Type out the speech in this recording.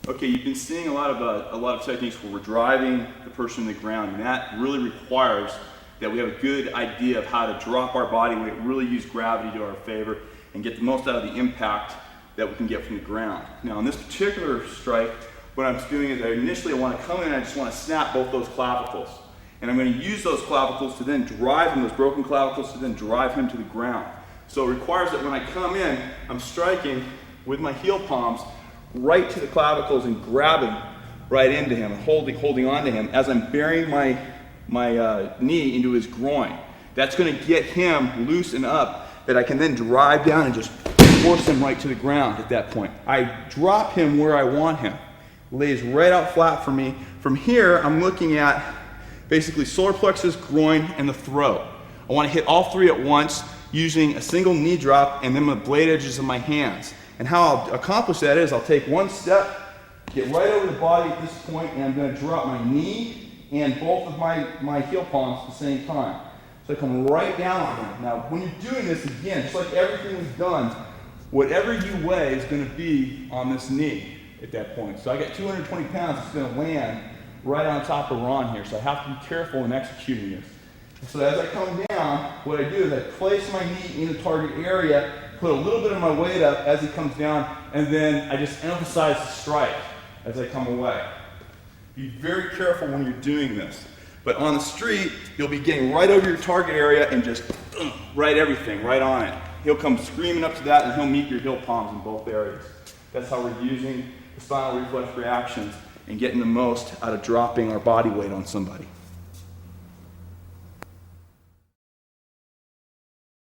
Okay, you've been seeing a lot of techniques where we're driving the person to the ground, and that really requires that we have a good idea of how to drop our body weight, really use gravity to our favor, and get the most out of the impact that we can get from the ground. Now, in this particular strike, what I'm doing is initially I want to come in and I just want to snap both those clavicles. And I'm going to use those clavicles to then drive him, those broken clavicles, to then drive him to the ground. So it requires that when I come in, I'm striking with my heel palms right to the clavicles and grabbing right into him and holding on to him as I'm burying my knee into his groin. That's going to get him loose and up that I can then drive down and just force him right to the ground at that point. I drop him where I want him. Lays right out flat for me. From here, I'm looking at basically solar plexus, groin, and the throat. I want to hit all three at once using a single knee drop and then the blade edges of my hands. And how I'll accomplish that is I'll take one step, get right over the body at this point, and I'm going to drop my knee and both of my heel palms at the same time. So I come right down on him. Now, when you're doing this, again, just like everything we've done, whatever you weigh is going to be on this knee at that point. So I got 220 pounds that's going to land right on top of Ron here, so I have to be careful in executing this. So as I come down, what I do is I place my knee in the target area, put a little bit of my weight up as he comes down, and then I just emphasize the strike as I come away. Be very careful when you're doing this. But on the street, you'll be getting right over your target area and just right everything, right on it. He'll come screaming up to that and he'll meet your heel palms in both areas. That's how we're using the spinal reflex reactions and getting the most out of dropping our body weight on somebody.